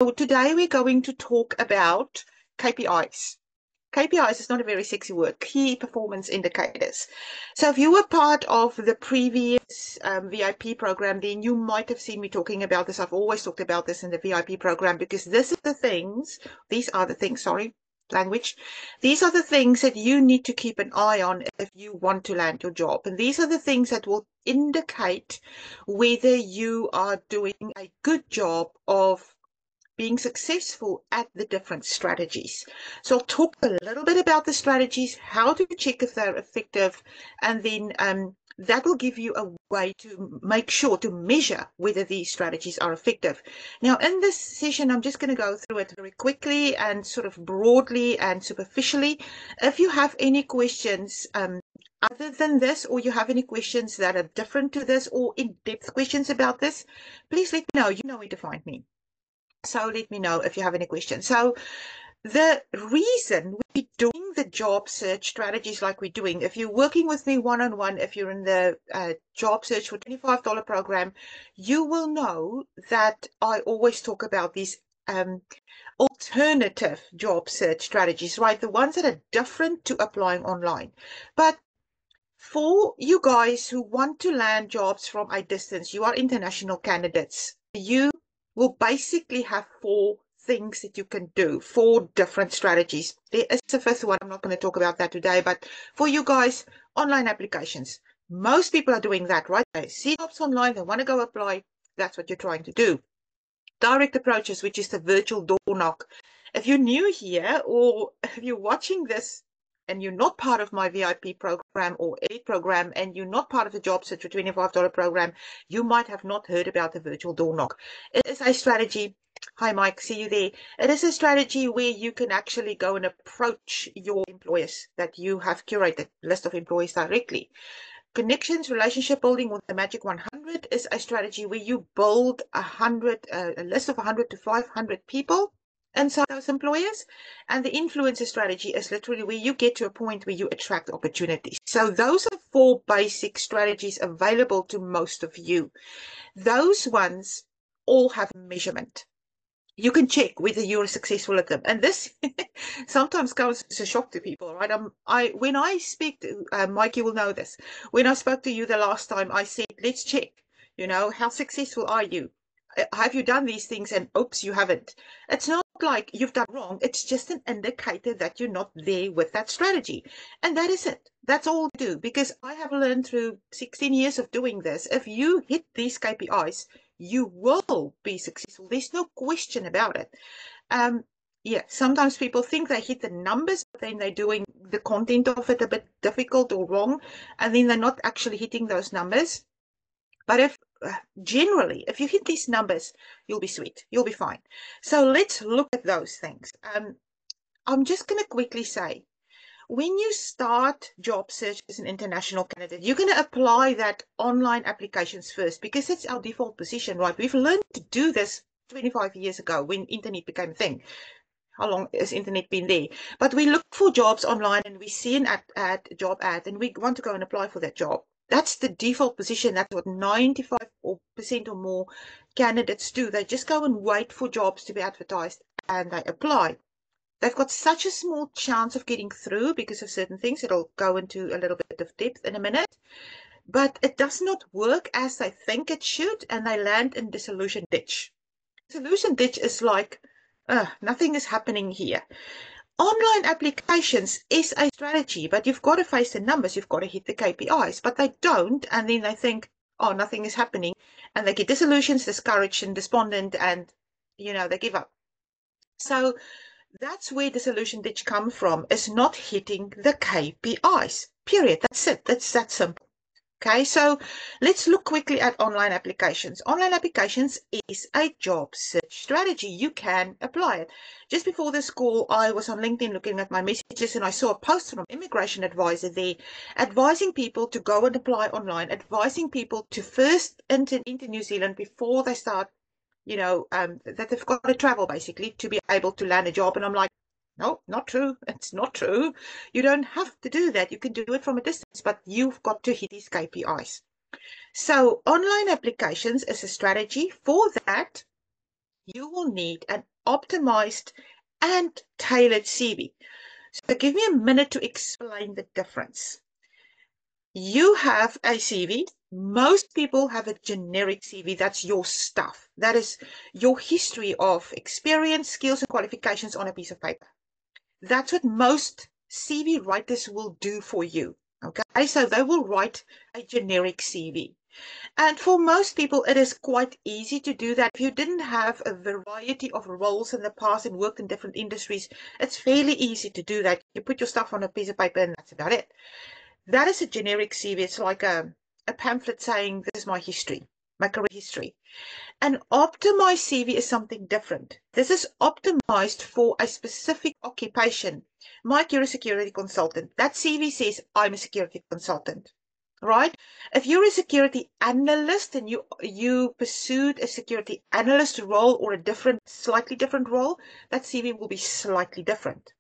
So today we're going to talk about KPIs. KPIs is not a very sexy word, key performance indicators. So if you were part of the previous VIP program, then you might have seen me talking about this. I've always talked about this in the VIP program because these are the things, sorry, language. These are the things that you need to keep an eye on if you want to land your job. And these are the things that will indicate whether you are doing a good job of being successful at the different strategies. So I'll talk a little bit about the strategies, how to check if they're effective, and then that will give you a way to make sure to measure whether these strategies are effective. Now, in this session, I'm just going to go through it very quickly and sort of broadly and superficially. If you have any questions, other than this, or you have any questions that are different to this or in-depth questions about this, please let me know. You know where to find me. So let me know if you have any questions. So the reason we're doing the job search strategies like we're doing, if you're working with me one-on-one, if you're in the job search for $25 program, you will know that I always talk about these alternative job search strategies, right? The ones that are different to applying online. But for you guys who want to land jobs from a distance, you are international candidates. You will basically have four things that you can do, four different strategies. There is a fifth one. I'm not going to talk about that today, but for you guys, online applications. Most people are doing that, right? They see jobs online, they want to go apply. That's what you're trying to do. Direct approaches, which is the virtual door knock. If you're new here or if you're watching this and you're not part of my VIP program or Elite program, and you're not part of the Job Search for $25 program, you might have not heard about the virtual door knock. It is a strategy. Hi, Mike. See you there. It is a strategy where you can actually go and approach your employers that you have curated, list of employees directly. Connections, relationship building with the Magic 100 is a strategy where you build a list of 100 to 500 people inside those employers. And the influencer strategy is literally where you get to a point where you attract opportunities. So those are four basic strategies available to most of you. Those ones all have measurement. You can check whether you're successful at them. And this sometimes comes as a shock to people, right? When I speak to, Mike, you will know this. When I spoke to you the last time, I said, let's check, how successful are you? Have you done these things? And oops, you haven't. It's not like you've done wrong. It's just an indicator that you're not there with that strategy. And that is it. That's all we do, because I have learned through 16 years of doing this. If you hit these KPIs, you will be successful. There's no question about it. Yeah, sometimes people think they hit the numbers, but then they're doing the content of it a bit difficult or wrong, and then they're not actually hitting those numbers. But generally, if you hit these numbers, you'll be sweet. You'll be fine. So let's look at those things. I'm just going to quickly say, when you start job search as an international candidate, you're going to apply that online applications first, because it's our default position, right? We've learned to do this 25 years ago when internet became a thing. How long has internet been there? But we look for jobs online and we see an job ad, and we want to go and apply for that job. That's the default position. That's what 95% or more candidates do. They just go and wait for jobs to be advertised and they apply. They've got such a small chance of getting through because of certain things. It'll go into a little bit of depth in a minute. But it does not work as they think it should, and they land in disillusion ditch. Disillusion ditch is like, nothing is happening here. Online applications is a strategy, but you've got to face the numbers. You've got to hit the KPIs, but they don't. And then they think, oh, nothing is happening. And they get disillusioned, discouraged, and despondent, and, they give up. So that's where disillusion ditch come from, is not hitting the KPIs. Period. That's it. That's that simple. Okay, so let's look quickly at online applications. Online applications is a job search strategy. You can apply it. Just before this call, I was on LinkedIn looking at my messages, and I saw a post from Immigration Advisor there advising people to go and apply online, advising people to first enter into New Zealand before they start, that they've got to travel basically to be able to land a job. And I'm like, no, not true. It's not true. You don't have to do that. You can do it from a distance, but you've got to hit these KPIs. So online applications is a strategy. For that, you will need an optimized and tailored CV. So give me a minute to explain the difference. You have a CV. Most people have a generic CV. That's your stuff. That is your history of experience, skills, and qualifications on a piece of paper. That's what most CV writers will do for you. Okay, so they will write a generic CV. And for most people, it is quite easy to do that. If you didn't have a variety of roles in the past and worked in different industries, it's fairly easy to do that. You put your stuff on a piece of paper and that's about it. That is a generic CV. It's like a pamphlet saying, this is my history, my career history. An optimized CV is something different. This is optimized for a specific occupation. Mike, you're a security consultant. That CV says, I'm a security consultant, right? If you're a security analyst and you pursued a security analyst role or a slightly different role, that CV will be slightly different.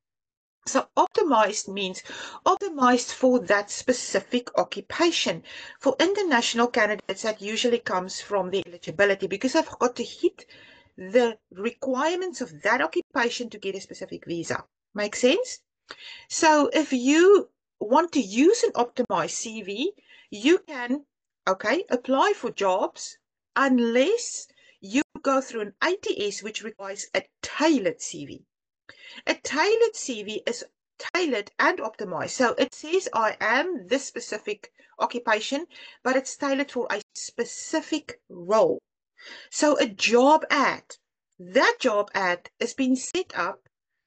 So optimized means optimized for that specific occupation. For international candidates, that usually comes from the eligibility because I've got to hit the requirements of that occupation to get a specific visa. Make sense? So if you want to use an optimized CV, you can, okay, apply for jobs unless you go through an ATS, which requires a tailored CV. A tailored CV is tailored and optimized. So it says I am this specific occupation, but it's tailored for a specific role. So a job ad, that job ad is being set up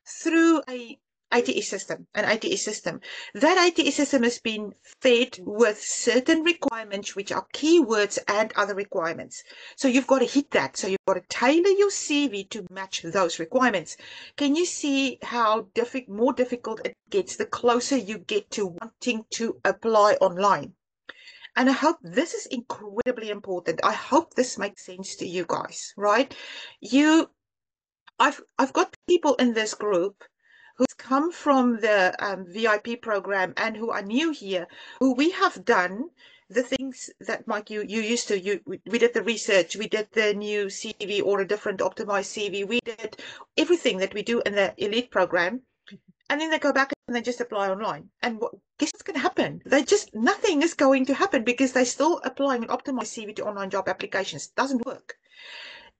through an ITS system. That ITS system has been fed with certain requirements, which are keywords and other requirements. So you've got to hit that. So you've got to tailor your CV to match those requirements. Can you see how more difficult it gets the closer you get to wanting to apply online? And I hope this is incredibly important. I hope this makes sense to you guys, right? I've got people in this group who's come from the VIP program and who are new here, who we have done the things that, Mike, you used to. We did the research, we did the new CV or a different optimized CV. We did everything that we do in the elite program. And then they go back and they just apply online. And guess what's going to happen? Nothing is going to happen because they're still applying an optimized CV to online job applications. It doesn't work.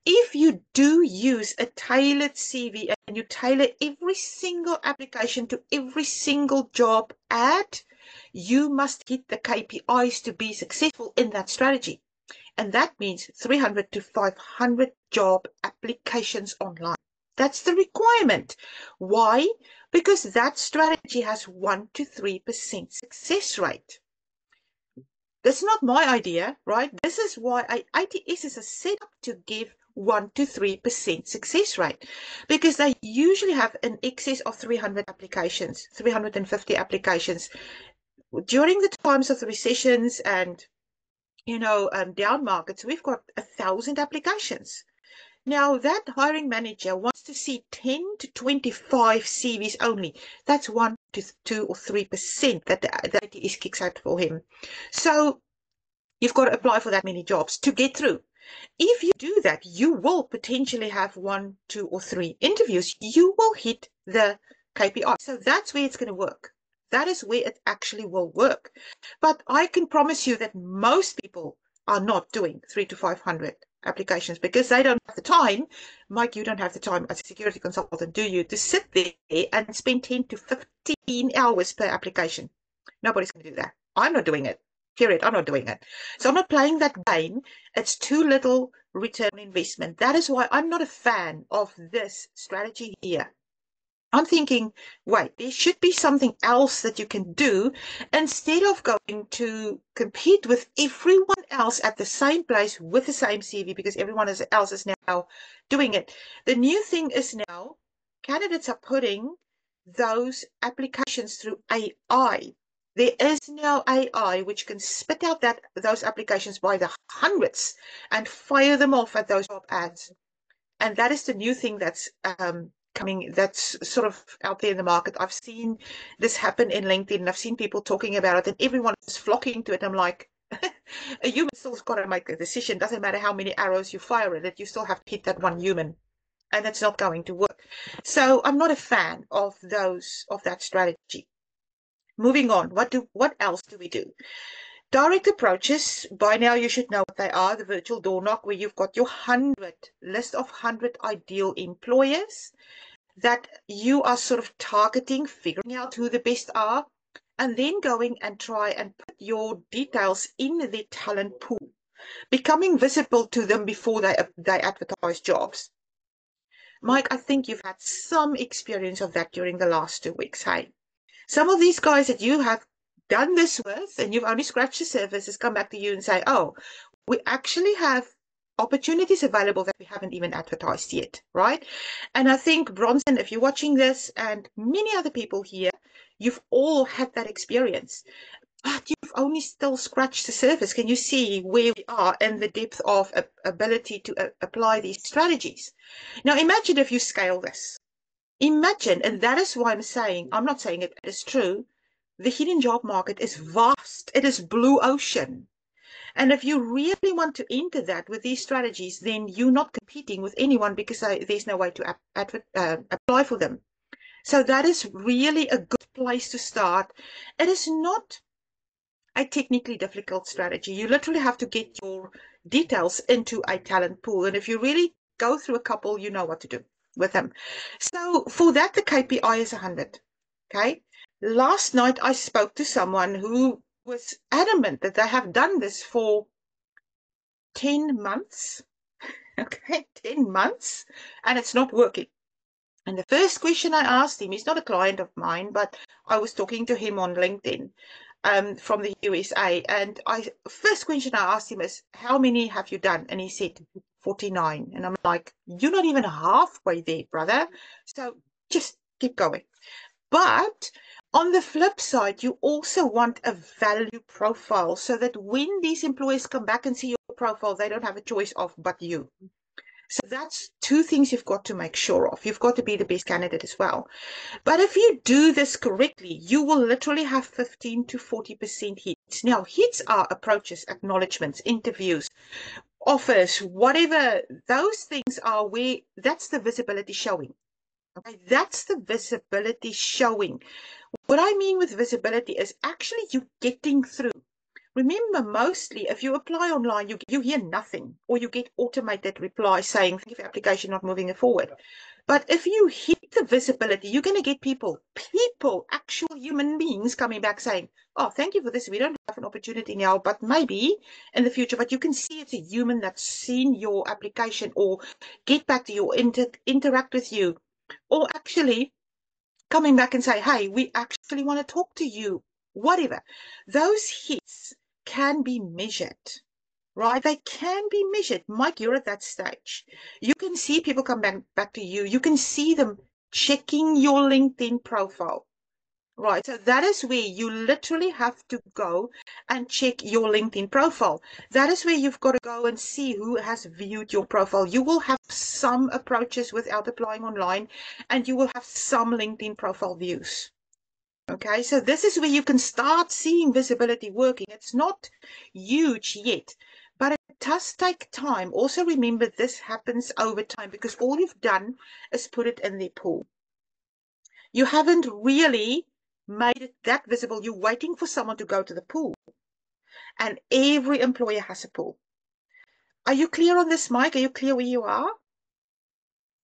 If you do use a tailored CV and you tailor every single application to every single job ad, you must hit the KPIs to be successful in that strategy. And that means 300 to 500 job applications online. That's the requirement. Why? Because that strategy has 1 to 3% success rate. That's not my idea, right? This is why ITS is set up to give 1 to 3% success rate, because they usually have an excess of 300 applications, 350 applications. During the times of the recessions and down markets, we've got 1,000 applications. Now, that hiring manager wants to see 10 to 25 CVs only. That's 1 to 2 or 3% that the ITS kicks out for him. So you've got to apply for that many jobs to get through. If you do that, you will potentially have 1, 2, or 3 interviews. You will hit the KPI. So that's where it's going to work. That is where it actually will work. But I can promise you that most people are not doing 300 to 500 applications because they don't have the time. Mike, you don't have the time as a security consultant, do you, to sit there and spend 10 to 15 hours per application? Nobody's going to do that. I'm not doing it. Period. I'm not doing it. So I'm not playing that game. It's too little return on investment. That is why I'm not a fan of this strategy here. I'm thinking, wait, there should be something else that you can do instead of going to compete with everyone else at the same place with the same CV because everyone else is now doing it. The new thing is now candidates are putting those applications through AI. There is now AI which can spit out those applications by the hundreds and fire them off at those job ads. And that is the new thing that's coming, that's sort of out there in the market. I've seen this happen in LinkedIn and I've seen people talking about it and everyone is flocking to it. I'm like, a human still's got to make a decision. Doesn't matter how many arrows you fire at it, you still have to hit that one human. and it's not going to work. So I'm not a fan of that strategy. Moving on, what else do we do? Direct approaches, by now you should know what they are, the virtual door knock, where you've got your list of 100 ideal employers that you are sort of targeting, figuring out who the best are, and then going and try and put your details in the talent pool, becoming visible to them before they advertise jobs. Mike, I think you've had some experience of that during the last 2 weeks, hey? Some of these guys that you have done this with and you've only scratched the surface has come back to you and say, oh, we actually have opportunities available that we haven't even advertised yet, right? And I think, Bronson, if you're watching this and many other people here, you've all had that experience, but you've only still scratched the surface. Can you see where we are in the depth of ability to apply these strategies? Now, imagine if you scale this. Imagine, and that is why I'm not saying it is true, the hidden job market is vast. It is blue ocean. And if you really want to enter that with these strategies, then you're not competing with anyone because there's no way to apply for them. So that is really a good place to start. It is not a technically difficult strategy. You literally have to get your details into a talent pool. And if you really go through a couple, you know what to do with them. So for that, the KPI is 100. Okay. Last night, I spoke to someone who was adamant that they have done this for 10 months. Okay, 10 months, and it's not working. And the first question I asked him, he's not a client of mine, but I was talking to him on LinkedIn from the USA. And first question I asked him is, how many have you done? And he said 49. And I'm like, you're not even halfway there, brother. So just keep going. But on the flip side, you also want a value profile so that when these employers come back and see your profile, they don't have a choice of but you. So that's two things you've got to make sure of. You've got to be the best candidate as well. But if you do this correctly, you will literally have 15 to 40% hits. Now, hits are approaches, acknowledgements, interviews, offers, whatever. Those things are where that's the visibility showing. Okay, that's the visibility showing. What I mean with visibility is actually you getting through. Remember, mostly if you apply online, you hear nothing, or you get automated reply saying, thank you for your application, not moving it forward. But if you hit the visibility, you're going to get people, actual human beings coming back saying, oh, thank you for this. We don't have an opportunity now, but maybe in the future. But you can see it's a human that's seen your application or get back to you, interact with you, or actually coming back and say, hey, we actually want to talk to you, whatever. Those hits can be measured, right? They can be measured. Mike, you're at that stage. You can see people come back to you. You can see them checking your LinkedIn profile, right? So that is where you literally have to go and check your LinkedIn profile. That is where you've got to go and see who has viewed your profile. You will have some approaches without applying online, and you will have some LinkedIn profile views. Okay, so this is where you can start seeing visibility working. It's not huge yet, but it does take time. Also remember, this happens over time because all you've done is put it in the pool. You haven't really made it that visible. You're waiting for someone to go to the pool, and every employer has a pool. Are you clear on this, Mike? Are you clear where you are?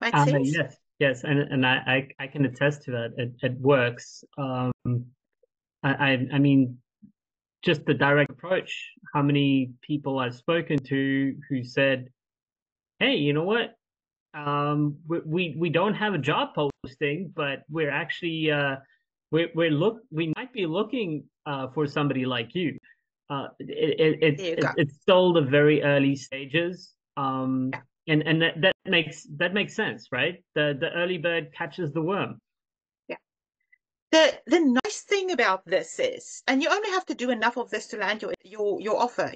Make sense? Yes, and I can attest to that. It works. I mean, just the direct approach. How many people I've spoken to who said, "Hey, you know what? We don't have a job posting, but we're actually we might be looking for somebody like you." It's still the very early stages. Yeah. And that makes sense, right? The early bird catches the worm. Yeah. The nice thing about this is, and you only have to do enough of this to land your offer.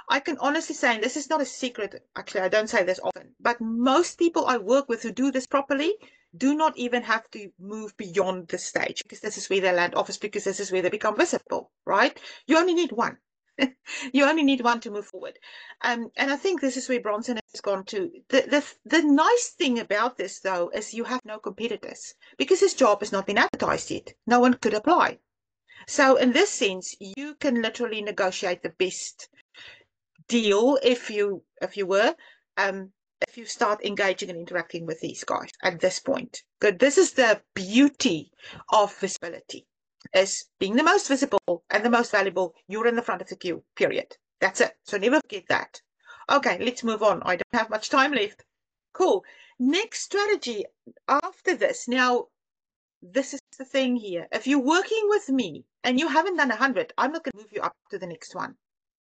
I can honestly say, and this is not a secret, actually, I don't say this often, but most people I work with who do this properly do not even have to move beyond this stage, because this is where they land offers, because this is where they become visible, right? You only need one. You only need one to move forward. And I think this is where Bronson has gone to. The nice thing about this, though, is you have no competitors because this job has not been advertised yet. No one could apply. So in this sense, you can literally negotiate the best deal if you were, if you start engaging and interacting with these guys at this point. Good. This is the beauty of visibility, is being the most visible and the most valuable. You're in the front of the queue, period. That's it. So never forget that. Okay, let's move on. I don't have much time left. Cool. Next strategy after this. Now, this is the thing here. If you're working with me and you haven't done 100, I'm not going to move you up to the next one.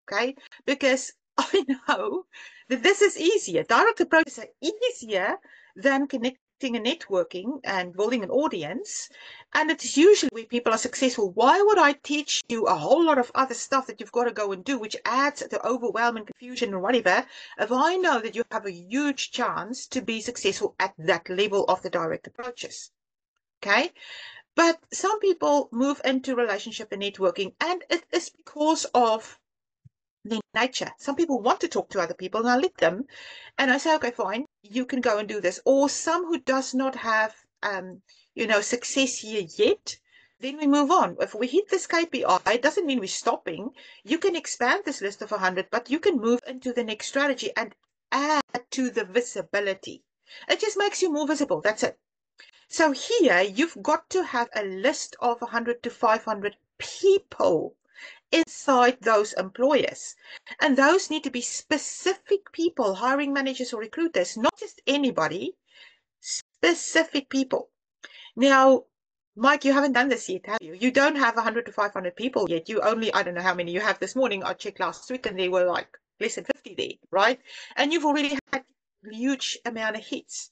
Okay? Because I know that this is easier. Direct approaches are easier than connecting and networking and building an audience. And it's usually where people are successful. Why would I teach you a whole lot of other stuff that you've got to go and do, which adds to overwhelm and confusion or whatever, if I know that you have a huge chance to be successful at that level of the direct approaches? Okay. But some people move into relationship and networking, and it is because of their nature. Some people want to talk to other people, and I let them, and I say, okay, fine, you can go and do this. Or some who does not have, success here yet, then we move on. If we hit this KPI, it doesn't mean we're stopping. You can expand this list of 100, but you can move into the next strategy and add to the visibility. It just makes you more visible. That's it. So here you've got to have a list of 100 to 500 people inside those employers. And those need to be specific people, hiring managers or recruiters, not just anybody, specific people. Now, Mike, you haven't done this yet, have you? You don't have 100 to 500 people yet. You only, I don't know how many you have this morning. I checked last week and there were like less than 50 there, right? And you've already had a huge amount of hits.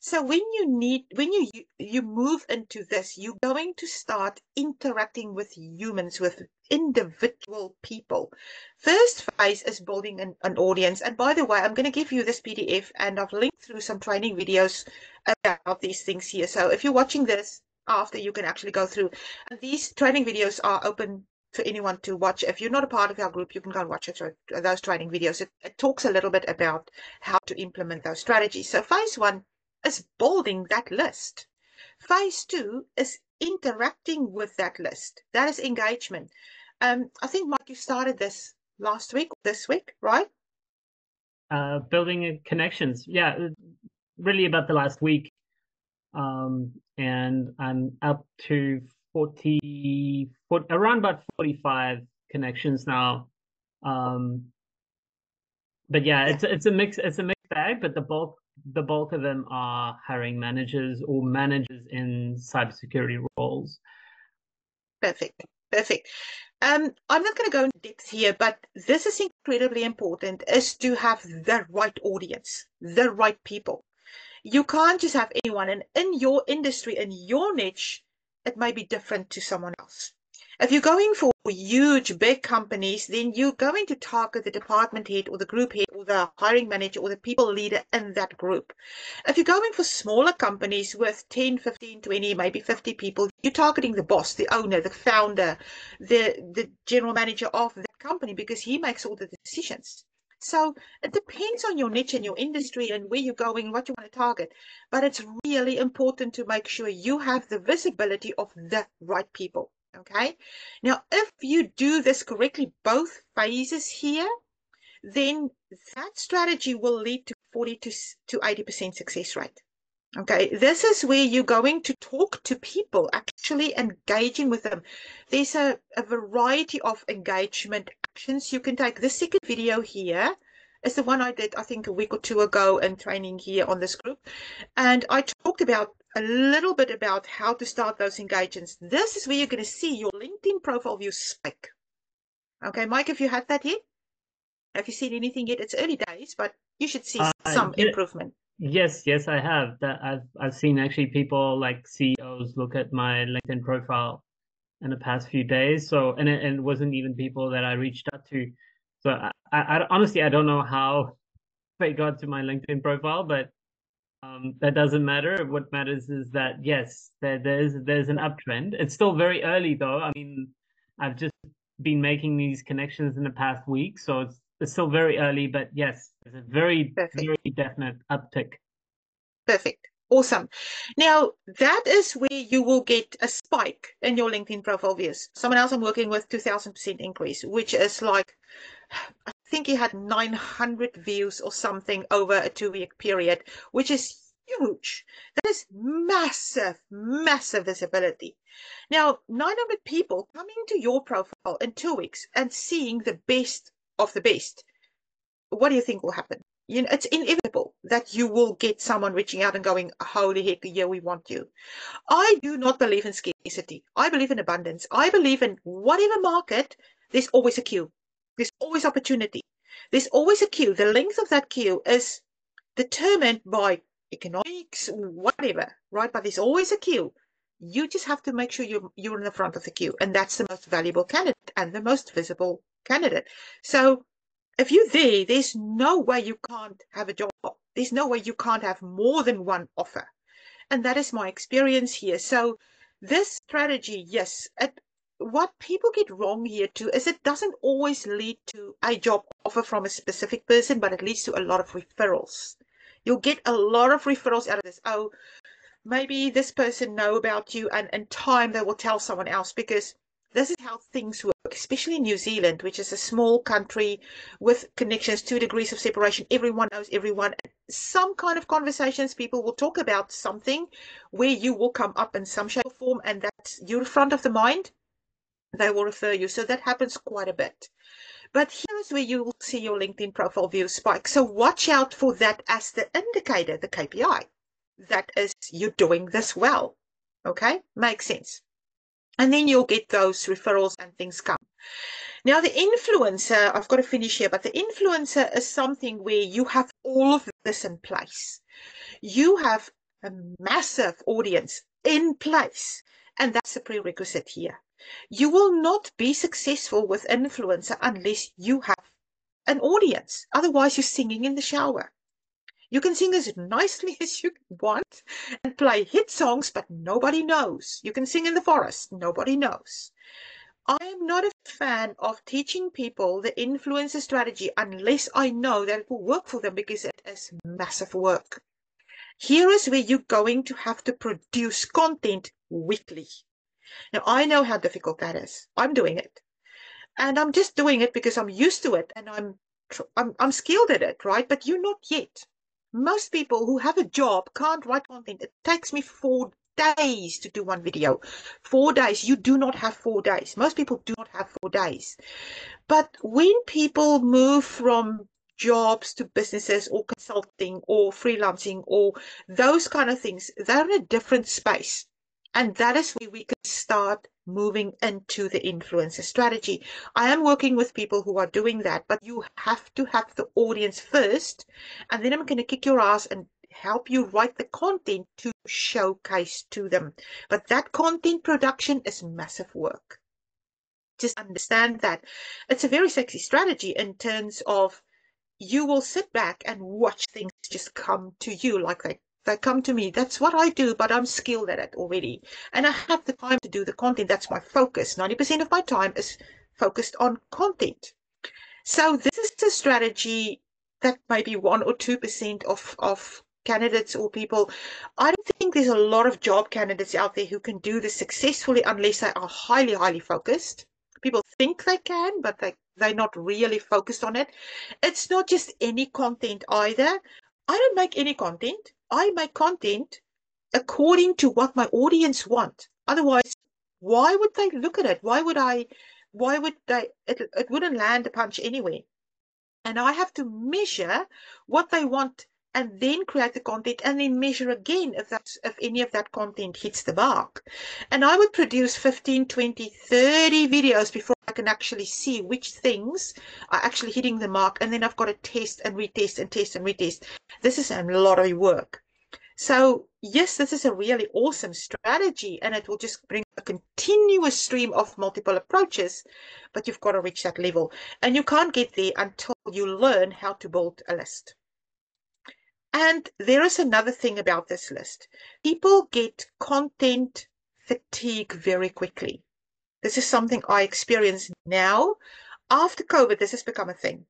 So when you move into this, you're going to start interacting with humans, with individual people. First phase is building an audience. And by the way, I'm going to give you this PDF, and I've linked through some training videos about these things here. So if you're watching this after, you can actually go through. And these training videos are open for anyone to watch. If you're not a part of our group, you can go and watch those training videos. It talks a little bit about how to implement those strategies. So phase one is building that list. Phase two is interacting with that list. That is engagement. I think, Mike, you started this last week, this week, right? Building connections. Yeah, really about the last week. And I'm up to 40, around about 45 connections now. But yeah, it's a mixed bag, but the bulk of them are hiring managers or managers in cybersecurity roles. Perfect. I'm not going to go into depth here, but this is incredibly important, is to have the right audience, the right people. You can't just have anyone, and in your industry, in your niche, it may be different to someone else. If you're going for huge, big companies, then you're going to target the department head or the group head or the hiring manager or the people leader in that group. If you're going for smaller companies with 10, 15, 20, maybe 50 people, you're targeting the boss, the owner, the founder, the general manager of that company, because he makes all the decisions. So it depends on your niche and your industry and where you're going, what you want to target. But it's really important to make sure you have the visibility of the right people. Okay. Now, if you do this correctly, both phases here, then that strategy will lead to 40 to 80% success rate. Okay, this is where you're going to talk to people, actually engaging with them. There's a variety of engagement actions you can take. This second video here is the one I did, I think, a week or two ago in training here on this group. And I talked about a little bit about how to start those engagements. This is where you're going to see your LinkedIn profile view spike. Okay, Mike, have you had that yet? Have you seen anything yet? It's early days, but you should see some improvement. Yes, I have. That I've seen actually people like CEOs look at my LinkedIn profile in the past few days. So and it wasn't even people that I reached out to. So I honestly I don't know how they got to my LinkedIn profile, but that doesn't matter. What matters is that yes, there's an uptrend. It's still very early though. I mean, I've just been making these connections in the past week, so it's still very early, but yes, there's a very, Perfect. very definite uptick. Perfect. Awesome. Now, that is where you will get a spike in your LinkedIn profile views. Someone else I'm working with, 2000% increase, which is like, I think he had 900 views or something over a 2-week period, which is huge. That is massive, massive visibility. Now, 900 people coming to your profile in 2 weeks and seeing the best of the best. What do you think will happen? You know, it's inevitable that you will get someone reaching out and going, holy heck, yeah, we want you. I do not believe in scarcity. I believe in abundance. I believe in whatever market, there's always a queue. There's always opportunity. There's always a queue. The length of that queue is determined by economics, whatever, right? But there's always a queue. You just have to make sure you're in the front of the queue. And that's the most valuable candidate and the most visible candidate. So if you're there, there's no way you can't have a job. There's no way you can't have more than one offer. And that is my experience here. So this strategy, yes, what people get wrong here too is it doesn't always lead to a job offer from a specific person, but it leads to a lot of referrals. You'll get a lot of referrals out of this. Oh, maybe this person know about you, and in time they will tell someone else, because this is how things work, especially in New Zealand, which is a small country with connections, 2 degrees of separation. Everyone knows everyone. Some kind of conversations, people will talk about something where you will come up in some shape or form, and that's you're front of the mind. They will refer you. So that happens quite a bit. But here's where you will see your LinkedIn profile view spike. So watch out for that as the indicator, the KPI. That is, you're doing this well. Okay, makes sense. And then you'll get those referrals and things come. Now, the influencer, I've got to finish here, but the influencer is something where you have all of this in place. You have a massive audience in place, and that's a prerequisite here. You will not be successful with influencer unless you have an audience. Otherwise, you're singing in the shower. You can sing as nicely as you want and play hit songs, but nobody knows. You can sing in the forest, nobody knows. I am not a fan of teaching people the influencer strategy unless I know that it will work for them, because it is massive work. Here is where you're going to have to produce content weekly. Now, I know how difficult that is. I'm doing it. And I'm just doing it because I'm used to it and I'm skilled at it, right? But you're not yet. Most people who have a job can't write content. It takes me 4 days to do one video. 4 days. You do not have 4 days. Most people do not have 4 days. But when people move from jobs to businesses or consulting or freelancing or those kind of things, they're in a different space. And that is where we can start moving into the influencer strategy. I am working with people who are doing that, but you have to have the audience first. And then I'm going to kick your ass and help you write the content to showcase to them. But that content production is massive work. Just understand that it's a very sexy strategy in terms of you will sit back and watch things just come to you like they come to me. That's what I do, but I'm skilled at it already. And I have the time to do the content. That's my focus. 90% of my time is focused on content. So this is a strategy that maybe 1 or 2% of candidates or people. I don't think there's a lot of job candidates out there who can do this successfully unless they are highly, highly focused. People think they can, but they're not really focused on it. It's not just any content either. I don't make any content. I make content according to what my audience want. Otherwise, why would they look at it? Why would they, it wouldn't land a punch anyway. And I have to measure what they want and then create the content and then measure again if any of that content hits the mark. And I would produce 15, 20, 30 videos before I can actually see which things are actually hitting the mark. And then I've got to test and retest and test and retest. This is a lot of work. So yes, this is a really awesome strategy, and it will just bring a continuous stream of multiple approaches, but you've got to reach that level. And you can't get there until you learn how to build a list. And there is another thing about this list. People get content fatigue very quickly. This is something I experience now. After COVID, this has become a thing.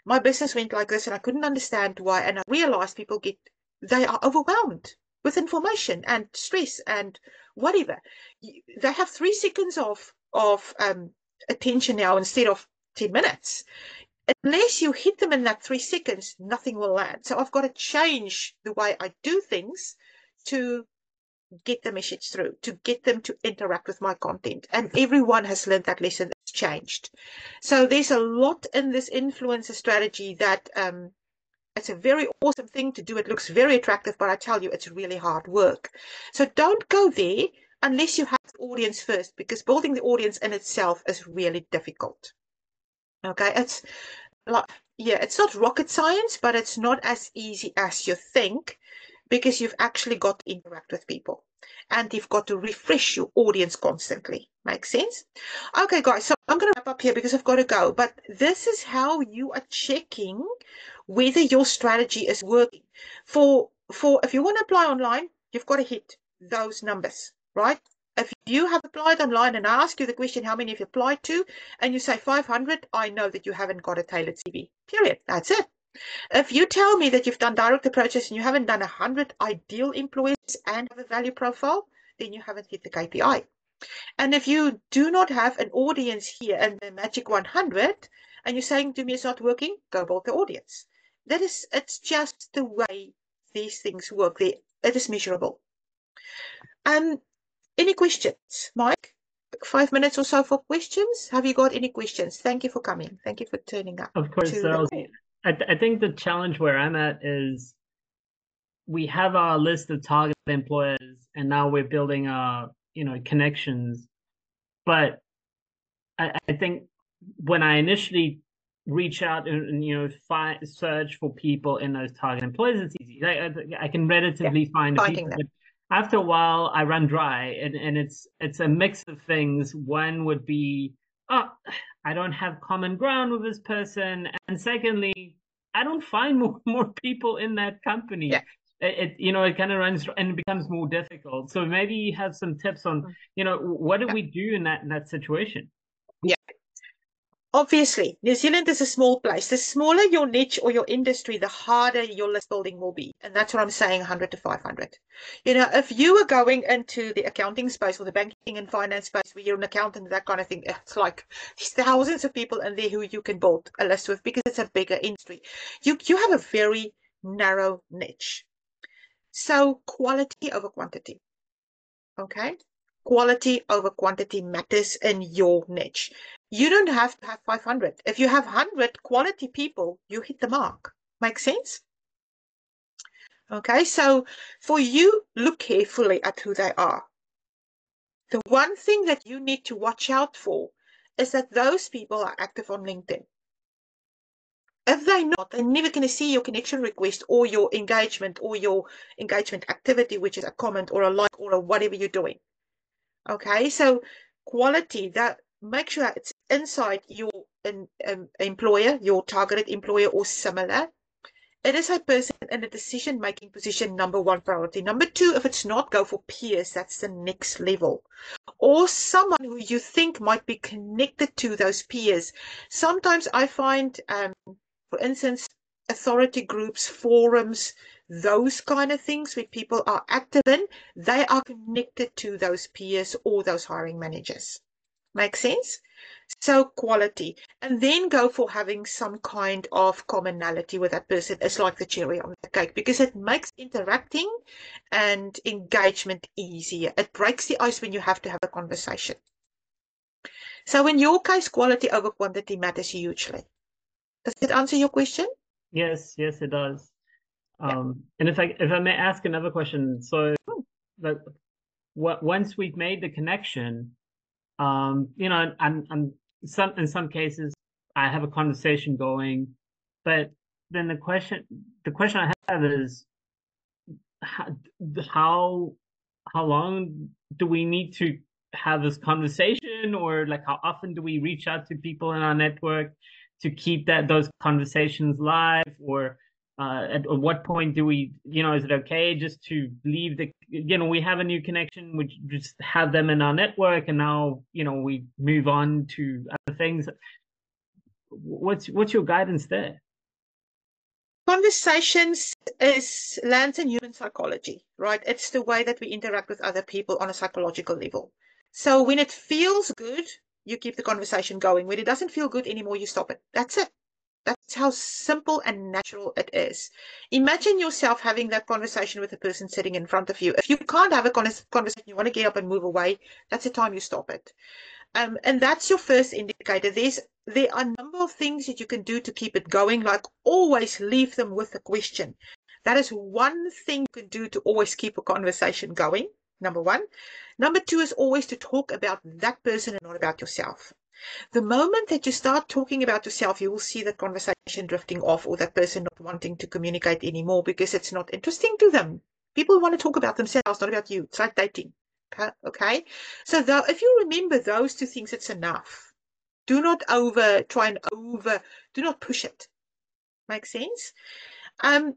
My business went like this and I couldn't understand why. And I realized they are overwhelmed with information and stress and whatever. They have 3 seconds of attention now instead of 10 minutes. Unless you hit them in that 3 seconds, nothing will land. So I've got to change the way I do things to get the message through, to get them to interact with my content. And everyone has learned that lesson. It's changed. So there's a lot in this influencer strategy that it's a very awesome thing to do. It looks very attractive, but I tell you, it's really hard work. So don't go there unless you have the audience first, because building the audience in itself is really difficult. Okay, it's like, yeah, it's not rocket science, but it's not as easy as you think, because you've actually got to interact with people and you've got to refresh your audience constantly. Make sense? Okay, guys, so I'm going to wrap up here because I've got to go. But this is how you are checking whether your strategy is working. For if you want to apply online, you've got to hit those numbers, right? If you have applied online and I ask you the question, how many have you applied to, and you say 500, I know that you haven't got a tailored CV, period. That's it. If you tell me that you've done direct approaches and you haven't done 100 ideal employees and have a value profile, then you haven't hit the KPI. And if you do not have an audience here and the magic 100, and you're saying to me it's not working, go build the audience. It's just the way these things work. It is measurable. Any questions, Mike? 5 minutes or so for questions. Have you got any questions? Thank you for coming. Thank you for turning up. Of course, I think the challenge where I'm at is we have our list of target employers, and now we're building our connections. But I think when I initially reach out and search for people in those target employers, it's easy. I can relatively find the people. But after a while, I run dry, and it's a mix of things. One would be, I don't have common ground with this person, and secondly, I don't find more people in that company. Yeah. It kind of runs and it becomes more difficult. So maybe you have some tips on what do we do in that situation? Yeah. Obviously, New Zealand is a small place. The smaller your niche or your industry, the harder your list building will be. And that's what I'm saying, 100 to 500. If you are going into the accounting space or the banking and finance space where you're an accountant, that kind of thing, it's like there's thousands of people in there who you can build a list with because it's a bigger industry. You have a very narrow niche. So quality over quantity. Okay? Quality over quantity matters in your niche. You don't have to have 500. If you have 100 quality people, you hit the mark. Make sense? Okay, so for you, look carefully at who they are. The one thing that you need to watch out for is that those people are active on LinkedIn. If they're not, they're never going to see your connection request or your engagement activity, which is a comment or a like or a whatever you're doing. Okay, so quality, that make sure it's inside your employer, your targeted employer or similar. It is a person in a decision-making position, number one priority. Number two, if it's not, go for peers. That's the next level. Or someone who you think might be connected to those peers. Sometimes I find, for instance, authority groups, forums, those kind of things where people are active in, they are connected to those peers or those hiring managers. Make sense? So quality, and then go for having some kind of commonality with that person. It's like the cherry on the cake because it makes interacting and engagement easier. It breaks the ice when you have to have a conversation. So in your case, quality over quantity matters hugely. Does it answer your question? Yes, it does. And if I may ask another question, so once we've made the connection, I'm in some cases I have a conversation going, but then the question I have is how long do we need to have this conversation, or like how often do we reach out to people in our network to keep those conversations live, or At what point do we, is it okay just to leave we have a new connection, we just have them in our network, and now, we move on to other things. What's your guidance there? Conversations lands in human psychology, right? It's the way that we interact with other people on a psychological level. So when it feels good, you keep the conversation going. When it doesn't feel good anymore, you stop it. That's it. That's how simple and natural it is. Imagine yourself having that conversation with the person sitting in front of you. If you can't have a conversation, you want to get up and move away, that's the time you stop it. And that's your first indicator. There are a number of things that you can do to keep it going, like always leave them with a question. That is one thing you can do to always keep a conversation going, number one. Number two is always to talk about that person and not about yourself. The moment that you start talking about yourself, you will see that conversation drifting off, or that person not wanting to communicate anymore because it's not interesting to them. People want to talk about themselves, not about you. It's like dating. Okay? So if you remember those two things, it's enough. Do not do not push it. Make sense? And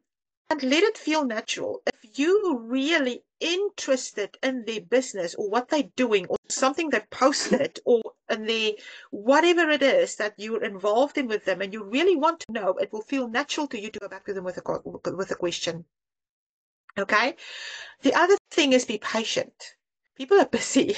let it feel natural. If you're really interested in their business or what they're doing or something they posted or in their whatever it is that you're involved in with them and you really want to know, it will feel natural to you to go back to them with a question. Okay? The other thing is be patient. People are busy,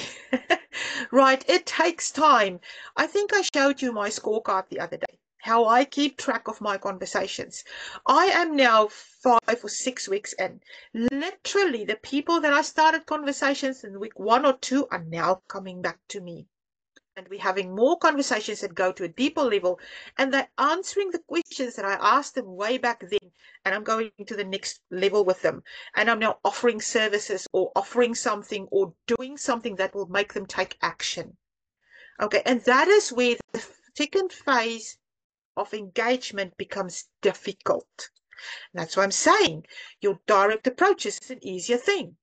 right? It takes time. I think I showed you my scorecard the other day, how I keep track of my conversations. I am now 5 or 6 weeks in. Literally, the people that I started conversations in week 1 or 2 are now coming back to me. And we're having more conversations that go to a deeper level, and they're answering the questions that I asked them way back then, and I'm going to the next level with them, and I'm now offering services or offering something or doing something that will make them take action. Okay, and that is where the second phase of engagement becomes difficult. That's why I'm saying your direct approach is an easier thing.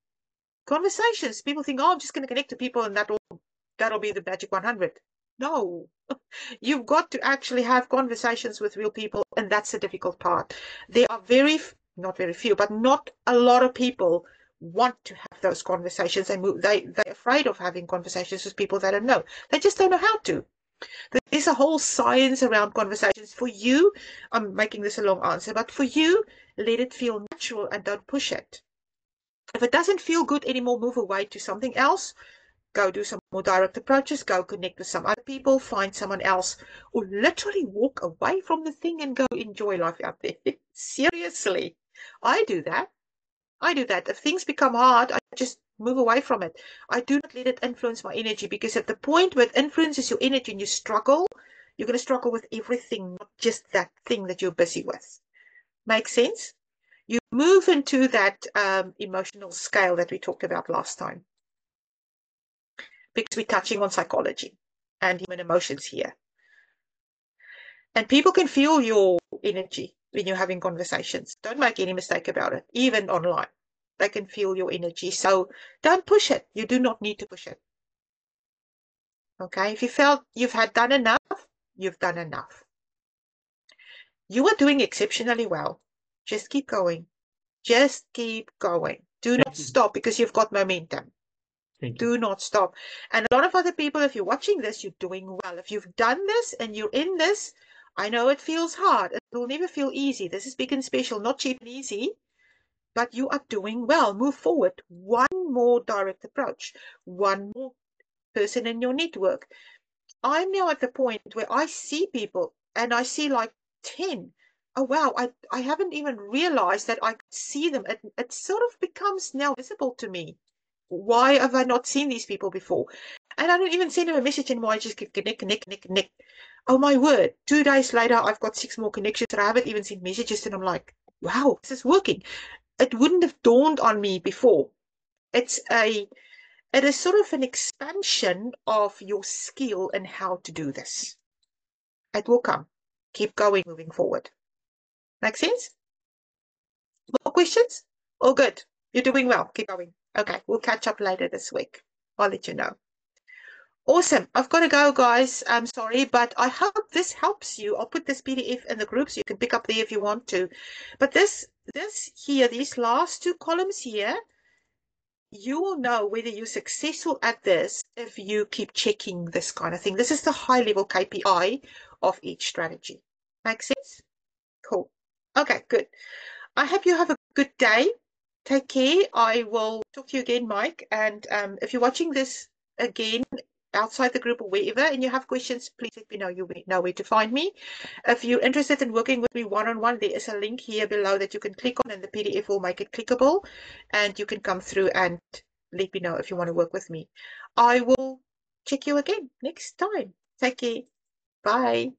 Conversations, people think, oh, I'm just going to connect to people and that'll be the magic 100. No, you've got to actually have conversations with real people, and that's the difficult part. There are not very few, but not a lot of people want to have those conversations. They're afraid of having conversations with people they don't know. They just don't know how to. There's a whole science around conversations. For you, I'm making this a long answer, but for you, let it feel natural and don't push it. If it doesn't feel good anymore, move away to something else. Go do some more direct approaches, go connect with some other people, find someone else, or literally walk away from the thing and go enjoy life out there. Seriously, I do that. If things become hard, I just move away from it. I do not let it influence my energy, because at the point where it influences your energy and you struggle, you're going to struggle with everything, not just that thing that you're busy with. Make sense? You move into that emotional scale that we talked about last time, because we're touching on psychology and human emotions here. And people can feel your energy when you're having conversations. Don't make any mistake about it, even online. They can feel your energy. So don't push it. You do not need to push it. Okay? If you felt you've done enough, you've done enough. You are doing exceptionally well. Just keep going. Just keep going. Do not stop, because you've got momentum. Do not stop. And a lot of other people, if you're watching this, you're doing well. If you've done this and you're in this, I know it feels hard. It will never feel easy. This is big and special, not cheap and easy, but you are doing well. Move forward. One more direct approach. One more person in your network. I'm now at the point where I see people and I see like 10. Oh, wow, I haven't even realized that I could see them. It sort of becomes now visible to me. Why have I not seen these people before? And I don't even send them a message anymore. I just connect. Oh my word. 2 days later, I've got 6 more connections that I haven't even sent messages, and I'm like, wow, this is working. It wouldn't have dawned on me before. It is sort of an expansion of your skill in how to do this. It will come. Keep going, moving forward. Make sense? More questions? All good. You're doing well. Keep going. Okay, we'll catch up later this week. I'll let you know. Awesome. I've got to go, guys. I'm sorry, but I hope this helps you. I'll put this PDF in the group so you can pick up there if you want to. But this here, these last two columns here, you will know whether you're successful at this if you keep checking this kind of thing. This is the high-level KPI of each strategy. Make sense? Cool. Okay, good. I hope you have a good day. Take care. I will talk to you again, Mike. And if you're watching this again outside the group or wherever and you have questions, please let me know. You know where to find me. If you're interested in working with me one-on-one, there is a link here below that you can click on and the PDF will make it clickable and you can come through and let me know if you want to work with me. I will check you again next time. Take care. Bye.